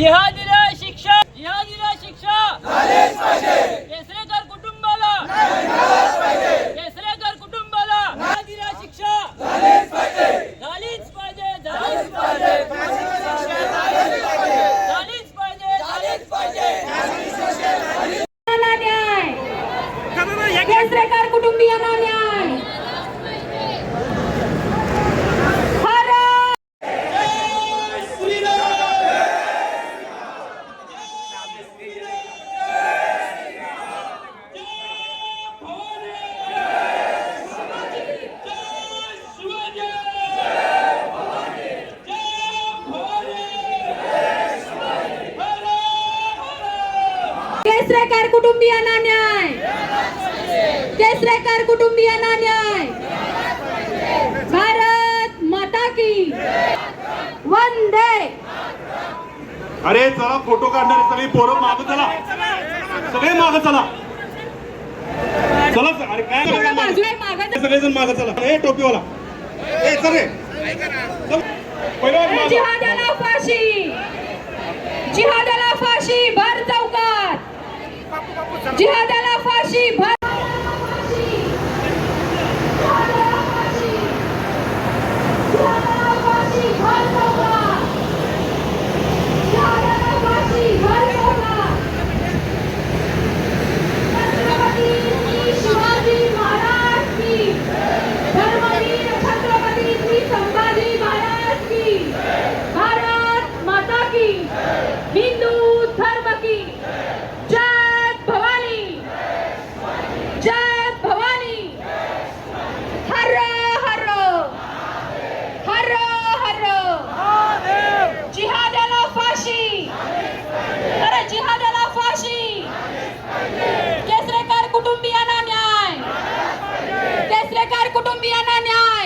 जिहादीला शिक्षा झालीच पाहिजे। केसरेकर कुटुंबाला न्याय मिळालाच पाहिजे। केसरेकर कुटुंबाला जिहादीला शिक्षा झालीच पाहिजे। झालीच पाहिजे। झालीच पाहिजे। झालीच पाहिजे। झालीच पाहिजे। न्याय केसरेकर कुटुंबियांना न्याय। केसरेकर कुटुंबियांना न्याय। केसरेकर कुटुंबियांना न्याय। भारत माता की वंदे। अरे चला फोटो काढणारे सगळे पोरं मागं चला, सगळे मागं चला, चला अरे काय सगळेजण मागं चला। ए टोपीवाला ए चल रे जिहाद्याला फाशी। जिहाद्याला फाशी भर चौकात। जिहाद्याला फाशी भर। शिवाजी महाराज की धर्मवीर छत्रपति श्री संभाजी महाराज की भारत माता की हिंदू धर्म की जय भवानी। जय भवानी। हर हर हर हर। जिहाद्याला फाशी। अरे जिहाद्याला फाशी। केसरेकर कुटुंबियांना न्याय। केसरेकर कुटुंबियांना न्याय।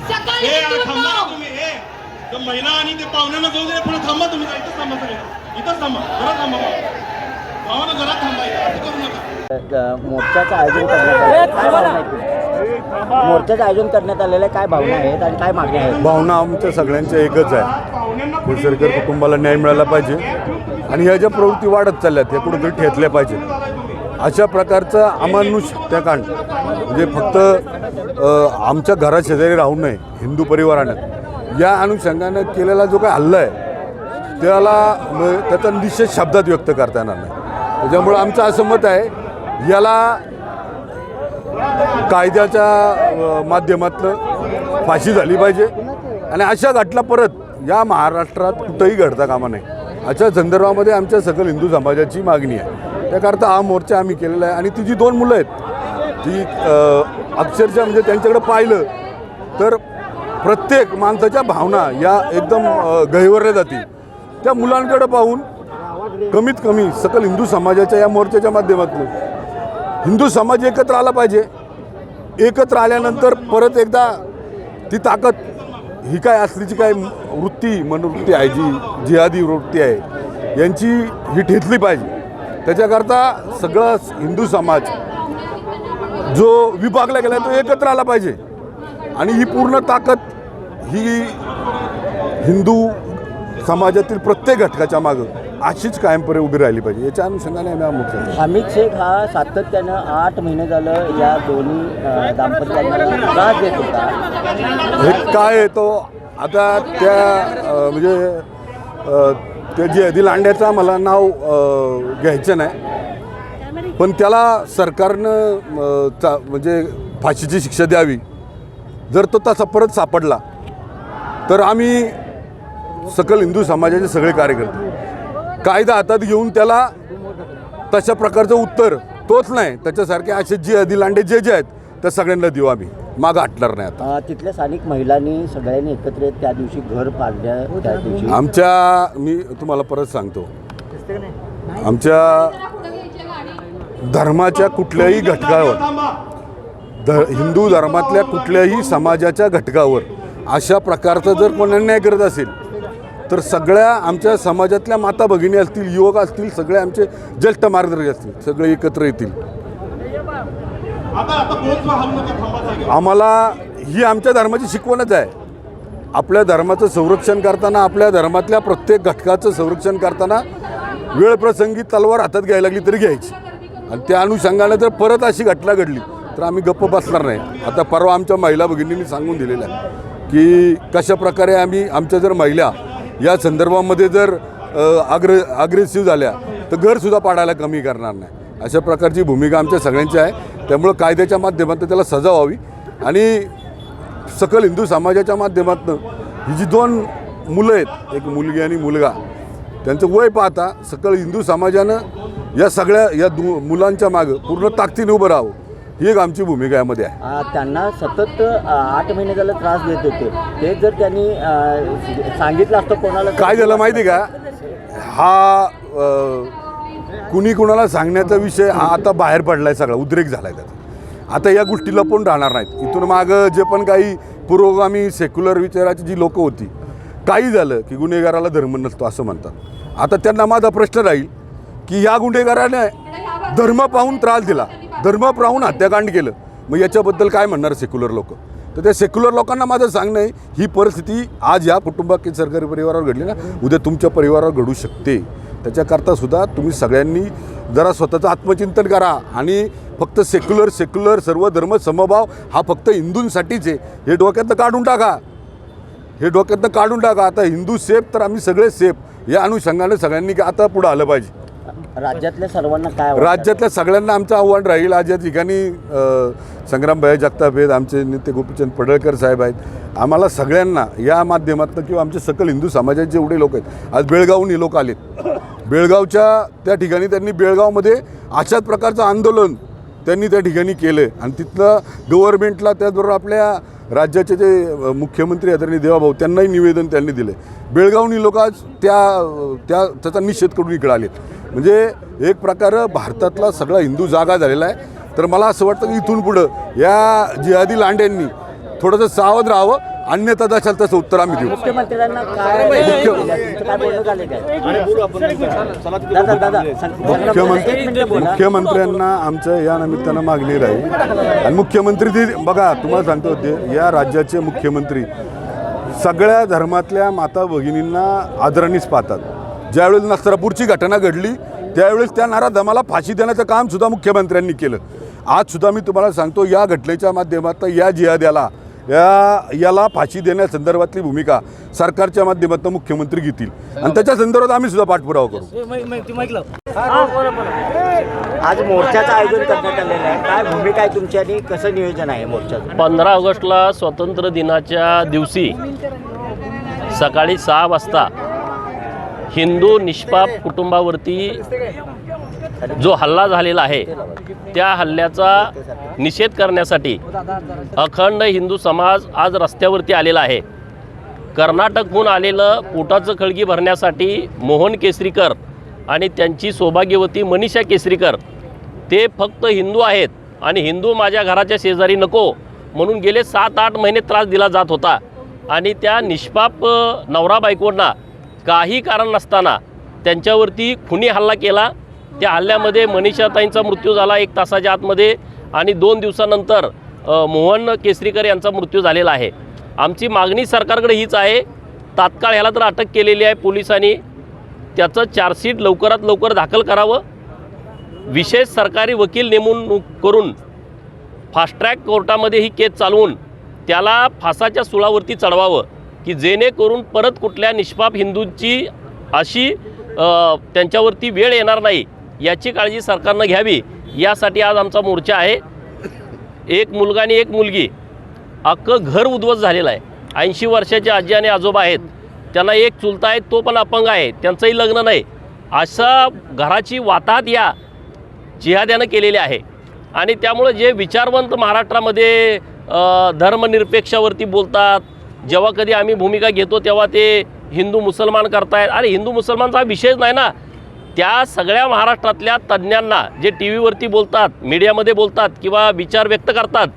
सकल हिंदूंनो महिला आणि ते पाहुण्यांना जाऊ दे, पण थांबा तुम्ही, इथंच थांबा, सगळे इथंच थांबा, जरा थांबा भावानं, जरा थांबा, असं करू नका। मोर्चाचं आयोजन करण्यात मोर्चाचं आयोजन करण्यात आलेलं आहे, काय भावना आहेत आणि काय मागण्या आहेत? भावना आमच्या सगळ्यांच्या एकच आहे, केसरकर कुटुंबाला न्याय मिळाला पाहिजे आणि ह्या ज्या प्रवृत्ती वाढत चालल्यात ह्या कुठेतरी ठेचल्या पाहिजेत। अशा प्रकारचं अमानुष हत्याकांड म्हणजे फक्त आमच्या घरा शेजारी राहू नये, हिंदू परिवारानं या अनुषंगानं केलेला जो काही हल्ला आहे त्याचा निषेध शब्दात व्यक्त करता येणार नाही। त्याच्यामुळं आमचं असं मत आहे, याला कायद्याच्या माध्यमातून फाशी झाली पाहिजे आणि अशा घटना परत या महाराष्ट्रात कुठंही घडता कामा नये, अशा संदर्भामध्ये आमच्या सकल हिंदू समाजाची मागणी आहे। त्याकरता हा मोर्चा आम्ही केलेला आहे आणि ती जी 2 मुलं आहेत ती अक्षरशः म्हणजे त्यांच्याकडे पाहिलं तर प्रत्येक माणसाच्या भावना या एकदम गहिवरल्या जातील। त्या मुलांकडे पाहून कमीत कमी सकल हिंदू समाजाच्या या मोर्चाच्या माध्यमातून हिंदू समाज एकत्र आला पाहिजे। एकत्र आल्यानंतर परत एकदा ती ताकद ही काय असलीची काय वृत्ती मनोवृत्ती आहे जी जिहादी वृत्ती आहे यांची ही ठेचली पाहिजे। त्याच्याकरता सगळा हिंदू समाज जो विभागला गेला तो एकत्र आला पाहिजे आणि ही पूर्ण ताकद ही हिंदू समाजातील प्रत्येक घटकाच्या मागं अशीच कायमपणे उभी राहिली पाहिजे। याच्या अनुषंगाने आम्ही हा मोर्चा अमित शेख हा सातत्यानं 8 महिने झालं या दोन्ही दाम्पत्यांना त्रास देत होता। हे काय आहे तो आता त्या म्हणजे त्या जिहादी लांड्याचा मला नाव घ्यायचं नाही, पण त्याला सरकारनं म्हणजे फाशीची शिक्षा द्यावी। जर तो तसा परत सापडला तर आम्ही सकल हिंदू समाजाचे सगळे कार्यकर्ते कायदा हातात घेऊन त्याला तशा प्रकारचं उत्तर तोच नाही त्याच्यासारखे असे जिहादी लांडे जे आहेत त्या सगळ्यांना देऊ आम्ही, मागं हटणार नाही। आता तिथल्या स्थानिक महिलांनी सगळ्यांनी एकत्र त्या दिवशी घर पाडल्या। त्या दिवशी मी तुम्हाला परत सांगतो, आमच्या धर्माच्या कुठल्याही घटकावर हिंदू धर्मातल्या कुठल्याही समाजाच्या घटकावर अशा प्रकारचा जर कोण अन्याय करत असेल तर सगळ्या आमच्या समाजातल्या माता भगिनी असतील, युवक असतील, सगळे आमचे ज्येष्ठ मार्गदर्शक असतील, सगळे एकत्र येतील। आम्हाला ही आमच्या धर्माची शिकवणच आहे आपल्या धर्माचं संरक्षण करताना, आपल्या धर्मातल्या प्रत्येक घटकाचं संरक्षण करताना वेळप्रसंगी तलवार हातात घ्यायला लागली तरी घ्यायची. आणि त्या अनुषंगाने जर परत अशी घटना घडली तर आम्ही गप्प बसणार नाही. आता परवा आमच्या महिला भगिनींनी सांगून दिलेलं आहे की कशा प्रकारे आम्ही आमच्या जर महिला या संदर्भामध्ये जर अग्रेसिव्ह झाल्या तर घरसुद्धा पाडायला कमी करणार नाही. अशा प्रकारची भूमिका आमच्या सगळ्यांची आहे. त्यामुळं कायद्याच्या माध्यमातून त्याला सजा व्हावी आणि सकल हिंदू समाजाच्या माध्यमातून ही जी 2 मुलं आहेत, एक मुलगी आणि मुलगा, त्यांचं वय पाहता सकल हिंदू समाजानं या सगळ्या मुलांच्या मागं पूर्ण ताकदीने उभं राहावं, ही एक आमची भूमिका यामध्ये आहे. त्यांना सतत 8 महिने झालं त्रास देत होते. ते जर त्यांनी सांगितलं असतं कोणाला, काय झालं माहिती का, हा कुणी कुणाला सांगण्याचा विषय हा आता बाहेर पडला आहे, सगळा उद्रेक झाला आहे त्याचा. आता या गोष्टी लपवून राहणार नाहीत. इथून मागं जे पण काही पुरोगामी सेक्युलर विचाराची जी लोकं होती, काही झालं की गुन्हेगाराला धर्म नसतो असं म्हणतात. आता त्यांना माझा प्रश्न राहील की या गुन्हेगाराने धर्म पाहून त्रास दिला, धर्म पाहून हत्याकांड केलं, मग याच्याबद्दल काय म्हणणार सेक्युलर लोक? तर त्या सेक्युलर लोकांना माझं सांगणं आहे, ही परिस्थिती आज या कुटुंबात सरकारी परिवारावर घडली ना, उद्या तुमच्या परिवारावर घडू शकते. त्याच्याकरता सुद्धा तुम्ही सगळ्यांनी जरा स्वतःचं आत्मचिंतन करा. आणि फक्त सेक्युलर सर्व धर्म समभाव हा फक्त हिंदूंसाठीच आहे, हे डोक्यातनं काढून टाका. आता हिंदू सेफ तर आम्ही सगळे सेफ, या अनुषंगाने सगळ्यांनी आता पुढं आलं पाहिजे. राज्यातल्या सर्वांना काय वाटतं? राज्यातल्या सगळ्यांना आमचं आव्हान राहील. आज या ठिकाणी संग्रामभाई जगताप आहेत, आमचे नेते गोपीचंद पडळकर साहेब आहेत. आम्हाला सगळ्यांना या माध्यमातून किंवा आमचे सकल हिंदू समाजाचे जेवढे लोक आहेत, आज बेळगावहून हे लोक आलेत. बेळगावच्या त्या ठिकाणी त्यांनी बेळगावमध्ये अशाच प्रकारचं आंदोलन त्यांनी त्या ठिकाणी केलं आणि तिथलं गव्हर्नमेंटला, त्याचबरोबर आपल्या राज्याचे जे मुख्यमंत्री आदरणीय देवाभाऊ त्यांनाही निवेदन त्यांनी दिले. बेळगावनी लोक आज त्याचा निषेध करून इकडे आलेत. म्हणजे एक प्रकार भारतातला सगळा हिंदू जागा झालेला आहे. तर मला असं वाटतं की इथून पुढं या जिहादी लांड्यांनी थोडंसं सावध राहावं, अन्यथा दशाल तसं उत्तर आम्ही देऊ. मुख्यमंत्र्यांना काय बोलणं झालं काय? मुख्यमंत्र्यांना आमचं या निमित्तानं मागणी राहील. आणि मुख्यमंत्री ते बघा, तुम्हाला सांगतो होते, या राज्याचे मुख्यमंत्री सगळ्या धर्मातल्या माता भगिनींना आदरानेच पाहतात. ज्यावेळेस नस्त्रापूरची घटना घडली त्यावेळेस त्या नराधमाला फाशी देण्याचं काम सुद्धा मुख्यमंत्र्यांनी केलं. आज सुद्धा मी तुम्हाला सांगतो, या घटनेच्या माध्यमातून या जिहाद्याला याला फाशी देण्यासंदर्भातली भूमिका सरकारच्या माध्यमातून मुख्यमंत्री घेतील आणि त्याच्या संदर्भात आम्ही सुद्धा पाठपुरावा करू. आज मोर्चाचं आयोजन करण्यात आलेलं आहे, काय भूमिका आहे तुमची आणि कसं नियोजन आहे मोर्चाचं? 15 ऑगस्टला स्वातंत्र्य दिनाच्या दिवशी सकाळी 6 वाजता हिंदू निष्पाप कुटुंबावरती जो हल्ला झालेला आहे, त्या हल्ल्याचा निषेध करण्यासाठी अखंड हिंदू समाज आज रस्त्यावरती आलेला आहे. कर्नाटकहून आलेलं पोटाचं खळगी भरण्यासाठी मोहन केसरीकर आणि त्यांची सौभाग्यवती मनीषा केसरीकर, ते फक्त हिंदू आहेत आणि हिंदू माझ्या घराच्या शेजारी नको म्हणून गेले 7-8 महिने त्रास दिला जात होता. आणि त्या निष्पाप नवरा बायकोंना काही कारण नसताना त्यांच्यावरती खुनी हल्ला केला. त्या हल्ल्यामध्ये मनीषाताईंचा मृत्यू झाला 1 तासाच्या आतमध्ये आणि 2 दिवसानंतर मोहन केसरीकर यांचा मृत्यू झालेला आहे. आमची मागणी सरकारकडे हीच आहे, तात्काळ ह्याला तर अटक केलेली आहे पोलिसांनी, त्याचं चार्जशीट लवकरात लवकर दाखल करावं, विशेष सरकारी वकील नेमून करून फास्ट ट्रॅक कोर्टामध्ये ही केस चालवून त्याला फासाच्या सुळावरती चढवावं, की जेणेकरून परत कुठल्या निष्पाप हिंदूंची अशी त्यांच्यावरती वेळ येणार नाही, याची काळजी सरकारनं घ्यावी. यासाठी आज आमचा मोर्चा आहे. एक मुलगा आणि एक मुलगी, अख्खं घर उद्ध्वस्त झालेलं आहे. 80 वर्षाचे आजी आणि आजोबा आहेत, त्यांना एक चुलता आहे, तो पण अपंग आहे, त्यांचंही लग्न नाही. अशा घराची वाताहत या जिहाद्यानं केलेली आहे. आणि त्यामुळं जे विचारवंत महाराष्ट्रामध्ये धर्मनिरपेक्षावरती बोलतात, जेव्हा कधी आम्ही भूमिका घेतो तेव्हा ते हिंदू मुसलमान करतायत. अरे हिंदू मुसलमानचा विषयच नाही ना. त्या सगळ्या महाराष्ट्रातल्या तज्ज्ञांना जे टी व्हीवरती बोलतात, मीडियामध्ये बोलतात किंवा विचार व्यक्त करतात,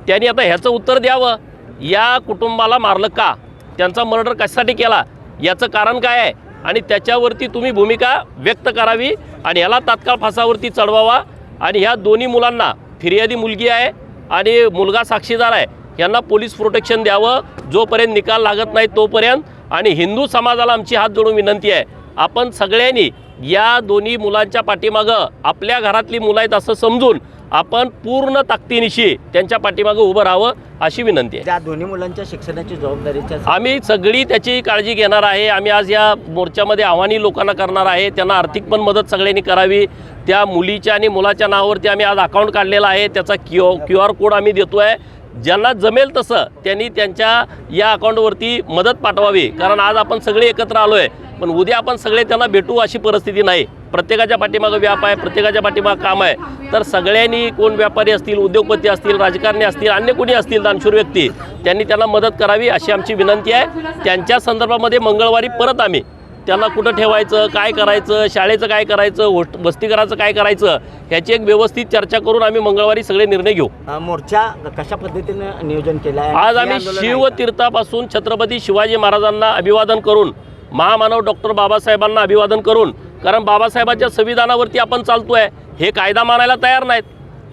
त्यांनी आता ह्याचं उत्तर द्यावं. या कुटुंबाला मारलं का, त्यांचा मर्डर कशासाठी केला, याचं कारण काय आहे, आणि त्याच्यावरती तुम्ही भूमिका व्यक्त करावी आणि ह्याला तात्काळ फासावरती चढवावा. आणि ह्या दोन्ही मुलांना, फिर्यादी मुलगी आहे आणि मुलगा साक्षीदार आहे, यांना पोलीस प्रोटेक्शन द्यावं जोपर्यंत निकाल लागत नाही तोपर्यंत. आणि हिंदू समाजाला आमची हात जोडून विनंती आहे, आपण सगळ्यांनी या दोन्ही मुलांच्या पाठीमागं आपल्या घरातली मुलं आहेत असं समजून आपण पूर्ण ताकदीनिशी त्यांच्या पाठीमागं उभं राहावं अशी विनंती आहे. त्या दोन्ही मुलांच्या शिक्षणाची जबाबदारीच्या आम्ही सगळी त्याची काळजी घेणार आहे. आम्ही आज या मोर्चामध्ये आव्हानी लोकांना करणार आहे, त्यांना आर्थिक पण मदत सगळ्यांनी करावी. त्या मुलीच्या आणि मुलाच्या नावावरती आम्ही आज अकाउंट काढलेला आहे, त्याचा क्यू आर कोड आम्ही देतो आहे. ज्यांना जमेल तसं त्यांनी त्यांच्या या अकाउंटवरती मदत पाठवावी, कारण आज आपण सगळे एकत्र आलो आहे, पण उद्या आपण सगळे त्यांना भेटू अशी परिस्थिती नाही. प्रत्येकाच्या पाठीमागं व्याप आहे, प्रत्येकाच्या पाठीमागं काम आहे. तर सगळ्यांनी, कोण व्यापारी असतील, उद्योगपती असतील, राजकारणी असतील, अन्य कोणी असतील दानशूर व्यक्ती, त्यांनी त्यांना मदत करावी अशी आमची विनंती आहे. त्यांच्या संदर्भामध्ये मंगळवारी परत आम्ही त्यांना कुठं ठेवायचं, काय करायचं, शाळेचं काय करायचं, वसतिगृहाचं काय करायचं ह्याची एक व्यवस्थित चर्चा करून आम्ही मंगळवारी सगळे निर्णय घेऊ. मोर्चा कशा पद्धतीने नियोजन केलं आहे? आज आम्ही शिवतीर्थापासून छत्रपती शिवाजी महाराजांना अभिवादन करून, महामानव डॉक्टर बाबासाहेबांना अभिवादन करून, कारण बाबासाहेबांच्या संविधानावरती आपण चालतो आहे, हे कायदा मानायला तयार नाहीत.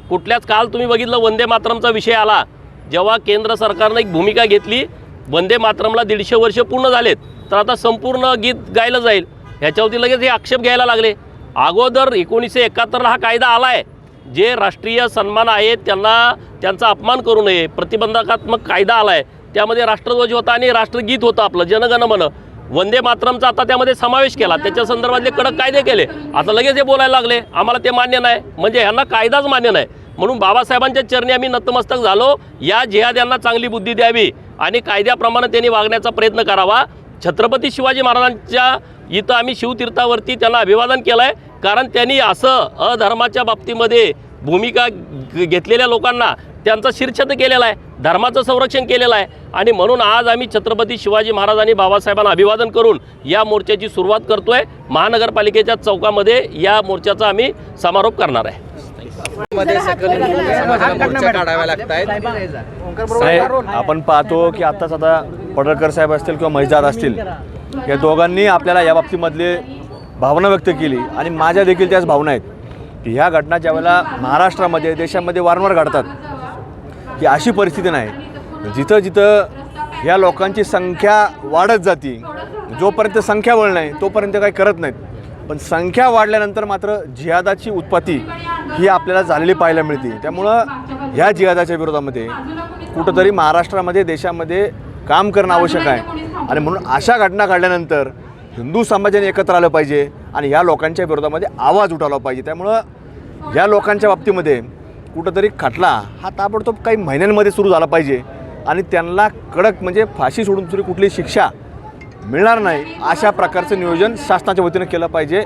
कुठल्याच काल तुम्ही बघितलं वंदे मातरमचा विषय आला, जेव्हा केंद्र सरकारनं एक भूमिका घेतली, वंदे मातरमला 150 वर्ष पूर्ण झालेत, तर आता संपूर्ण गीत गायलं जाईल, ह्याच्यावरती लगेच हे आक्षेप घ्यायला लागले. अगोदर 1971 हा कायदा आला आहे, जे राष्ट्रीय सन्मान आहेत त्यांना त्यांचा अपमान करू नये प्रतिबंधात्मक कायदा आला आहे. त्यामध्ये राष्ट्रध्वज होता आणि राष्ट्रगीत होतं आपलं जनगण मन. वंदे मातरमचा आता त्यामध्ये समावेश केला, त्याच्या संदर्भातले कडक कायदे केले. आता लगेच हे बोलायला लागले आम्हाला ते मान्य नाही, म्हणजे ह्यांना कायदाच मान्य नाही. म्हणून बाबासाहेबांच्या चरणी आम्ही नतमस्तक झालो. या जिहाद्यांना चांगली बुद्धी द्यावी आणि कायद्याप्रमाणे त्यांनी वागण्याचा प्रयत्न करावा. छत्रपती शिवाजी महाराजांच्या इथं आम्ही शिवतीर्थावरती त्यांना अभिवादन केलं आहे, कारण त्यांनी असं अधर्माच्या बाबतीमध्ये भूमिका घेतलेल्या लोकांना त्यांचा शिरछेद केलेला आहे, धर्माचं संरक्षण केलेलं आहे. आणि म्हणून आज आम्ही छत्रपती शिवाजी महाराज आणि बाबासाहेबांना अभिवादन करून या मोर्चाची सुरुवात करतो आहे. महानगरपालिकेच्या चौकामध्ये या मोर्चाचा आम्ही समारोप करणार आहे. आपण पाहतो की आत्ताच आता पडळकर साहेब असतील किंवा महिजाद असतील, या दोघांनी आपल्याला या बाबतीमधले भावना व्यक्त केली आणि माझ्या देखील त्याच भावना आहेत की ह्या घटना ज्यावेळेला महाराष्ट्रामध्ये, देशामध्ये वारंवार घडतात, की अशी परिस्थिती नाही, जिथं जिथं या लोकांची संख्या वाढत जाती, जोपर्यंत संख्याबळ नाही तोपर्यंत काही करत नाहीत, पण संख्या वाढल्यानंतर मात्र जिहादाची उत्पत्ती ही आपल्याला झालेली पाहायला मिळते. त्यामुळं ह्या जिहादाच्या विरोधामध्ये कुठंतरी महाराष्ट्रामध्ये, देशामध्ये काम करणं आवश्यक आहे. आणि म्हणून अशा घटना घडल्यानंतर हिंदू समाजाने एकत्र आलं पाहिजे आणि ह्या लोकांच्या विरोधामध्ये आवाज उठवला पाहिजे. त्यामुळं या लोकांच्या बाबतीमध्ये कुठंतरी खटला हा ताबडतोब काही महिन्यांमध्ये सुरू झाला पाहिजे आणि त्यांना कडक म्हणजे फाशी सोडून दुसरी कुठली शिक्षा मिळणार नाही अशा प्रकारचं नियोजन शासनाच्या वतीनं केलं पाहिजे.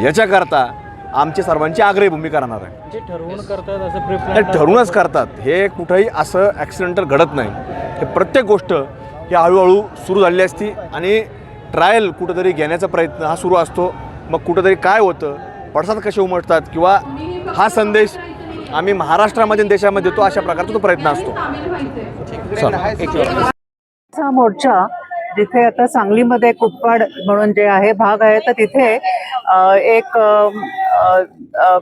याच्याकरता आमची सर्वांची आग्रही भूमिका राहणार आहे. ठरवूनच करतात, हे कुठंही असं ॲक्सिडेंटल घडत नाही. हे प्रत्येक गोष्ट ही हळूहळू सुरू झालेली असती आणि ट्रायल कुठंतरी घेण्याचा प्रयत्न हा सुरू असतो. मग कुठंतरी काय होतं, पडसाद कसे उमटतात किंवा हा संदेश आम्ही महाराष्ट्रामध्ये देशामध्ये देतो, अशा प्रकारचा तो प्रयत्न असतो. हा मोर्चा जिथे आता सांगलीमध्ये कुपवाड म्हणून जे आहे भाग आहे, तर तिथे एक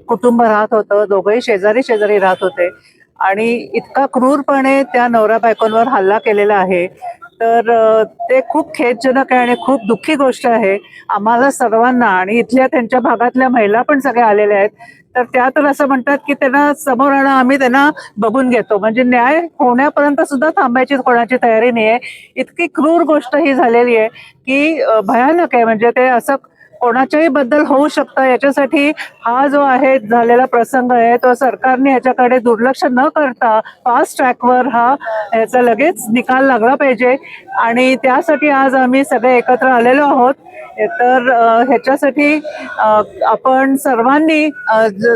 कुटुंब राहत होतं. दोघंही शेजारी शेजारी राहत होते आणि इतका क्रूरपणे त्या नवरा बायकोंवर हल्ला केलेला आहे. तर ते खूप खेदजनक आहे आणि खूप दुःखी गोष्ट आहे आम्हाला सर्वांना. आणि इथल्या त्यांच्या भागातल्या महिला पण सगळ्या आलेल्या आहेत. तर त्या तर असं म्हणतात की त्यांना समोर आणा, आम्ही त्यांना बघून घेतो. म्हणजे न्याय होण्यापर्यंत सुद्धा थांबायची कोणाची तयारी नाही आहे. इतकी क्रूर गोष्ट ही झालेली आहे की भयानक आहे. म्हणजे ते असं कोणाच्याही बद्दल होऊ शकतं. याच्यासाठी हा जो आहे झालेला प्रसंग आहे तो सरकारने याच्याकडे दुर्लक्ष न करता फास्ट ट्रॅकवर याचा लगेच निकाल लागला पाहिजे. आणि त्यासाठी आज आम्ही सगळे एकत्र आलेलो आहोत. तर ह्याच्यासाठी आपण सर्वांनी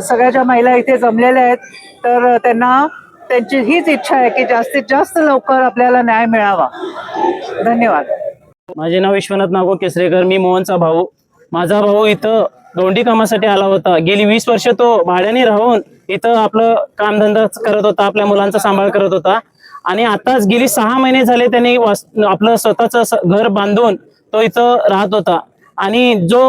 सगळ्या ज्या महिला इथे जमलेल्या आहेत तर त्यांची हीच इच्छा आहे की जास्तीत जास्त लवकर आपल्याला न्याय मिळावा. धन्यवाद. माझे नाव विश्वनाथ नागो केसरेकर, मी मोहनचा भाऊ. माझा भाऊ इथं दोंडी कामासाठी आला होता. गेली 20 वर्ष तो भाड्याने राहून इथं आपलं कामधंदा करत होता, आपल्या मुलांचा सांभाळ करत होता. आणि आताच गेली 6 महिने झाले त्यांनी आपलं स्वतःचं घर बांधून तो इथं राहत होता. आणि जो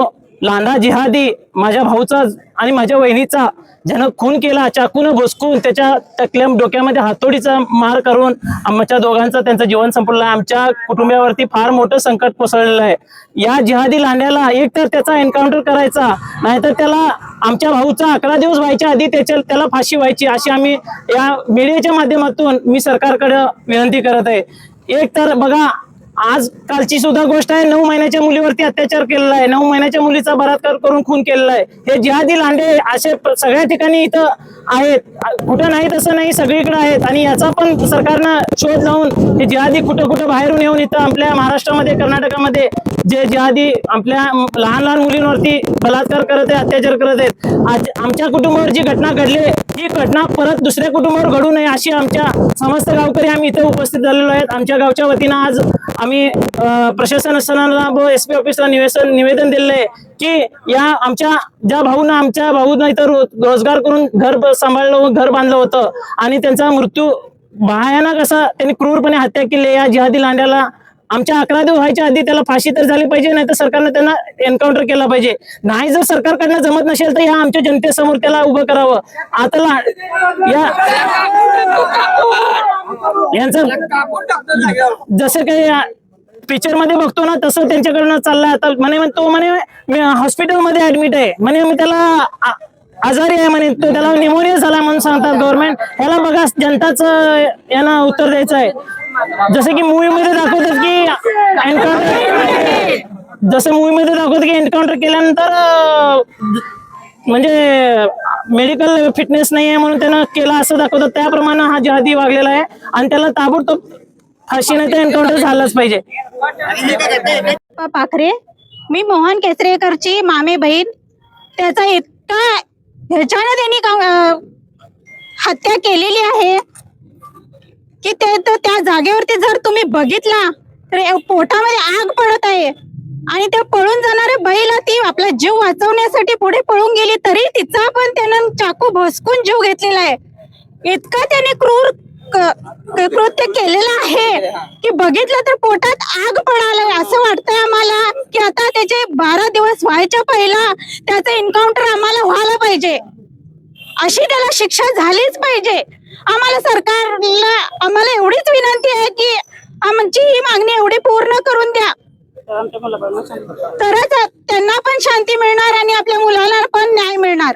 लांडा जिहादी माझ्या भाऊचा आणि माझ्या वहिनीचा ज्यानं खून केला, चाकून भोसकून त्याच्या टकल्या डोक्यामध्ये हातोडीचा मार करून आमच्या दोघांचा त्यांचं जीवन संपवलं. आमच्या कुटुंबावरती फार मोठं संकट कोसळलेलं आहे. या जिहादी लांड्याला एक तर त्याचा एन्काउंटर करायचा, नाहीतर त्याला आमच्या भाऊचा 11 दिवस व्हायच्या आधी त्याला फाशी व्हायची, अशी आम्ही या मीडियाच्या माध्यमातून मी सरकारकडे विनंती करत आहे. एक तर बघा, आज कालची सुद्धा गोष्ट आहे, 9 महिन्याच्या मुलीवरती अत्याचार केलेला आहे, 9 महिन्याच्या मुलीचा बलात्कार करून खून केलेला आहे. हे जिहादी लांडे असे सगळ्या ठिकाणी इथं आहेत, कुठं नाही तसं नाही, सगळीकडे आहेत. आणि याचा पण सरकारनं शोध लावून हे जिहादी कुठं कुठं बाहेरून येऊन इथं आपल्या महाराष्ट्रामध्ये, कर्नाटकामध्ये जे जिहादी आपल्या लहान लहान मुलींवरती बलात्कार करत आहेत, अत्याचार करत आहेत. आज आमच्या कुटुंबावर जी घटना घडली, ही घटना परत दुसऱ्या कुटुंबावर घडू नये अशी आमच्या समस्त गावकरी आम्ही इथे उपस्थित झालेलो आहेत. आमच्या गावच्या वतीनं आज आम्ही प्रशासनाला व SP ऑफिसला निवेदन दिलेलं आहे की या आमच्या ज्या आमच्या भाऊनं इथं रोजगार करून घर सांभाळलं, घर बांधलं होतं आणि त्यांचा मृत्यू भयानक असा त्यांनी क्रूरपणे हत्या केली. या जिहादी लांड्याला आमच्या 11 दिवस व्हायच्या आधी त्याला फाशी तर झाली पाहिजे, नाही तर सरकारनं त्यांना एन्काउंटर केला पाहिजे. नाही जर सरकारकडनं जमत नसेल तर या आमच्या जनतेसमोर त्याला उभं करावं. आता यांचं जसं काही पिक्चर मध्ये बघतो ना तसं त्यांच्याकडनं चाललंय. आता तो म्हणे मी हॉस्पिटलमध्ये ऍडमिट आहे, म्हणे मी त्याला आजारी आहे म्हणे, तो त्याला निमोनिया झाला म्हणून सांगतात गव्हर्नमेंट. ह्याला बघा, जनताचं यांना उत्तर द्यायचं आहे. जसं की मूवीमध्ये दाखवतात की एन्काउंटर केल्यानंतर म्हणजे मेडिकल फिटनेस नाही आहे म्हणून त्यानं केला असं दाखवतात, त्याप्रमाणे हा जिहादी वागलेला आहे आणि त्याला ताबडतोब फाशी नाही तर एन्काउंटर झालंच पाहिजे. पाखरे, मी मोहन केसरेकरची मामे बहीण. त्याचा इतका ह्याच्यानं त्यांनी हत्या केलेली आहे की त्या जागेवरती जर तुम्ही बघितला तर पोटामध्ये आग पडत आहे आणि त्या पळून जाणाऱ्या बाईला ती आपला जीव वाचवण्यासाठी पुढे पळून गेली, तरी तिचा पण त्यानं चाकू भोसकून जीव घेतलेला आहे. इतका त्याने क्रूर कृत्य केलेलं आहे की बघितलं तर पोटात आग पडायला. असं वाटतंय आम्हाला की आता त्याचे 12 दिवस व्हायच्या पहिला त्याचं एन्काउंटर आम्हाला व्हायला पाहिजे, अशी त्याला शिक्षा झालीच पाहिजे. आम्हाला सरकारला एवढीच विनंती आहे की आमची ही मागणी एवढी पूर्ण करून द्या, तरच त्यांना पण शांती मिळणार आणि आपल्या मुलाला पण न्याय मिळणार.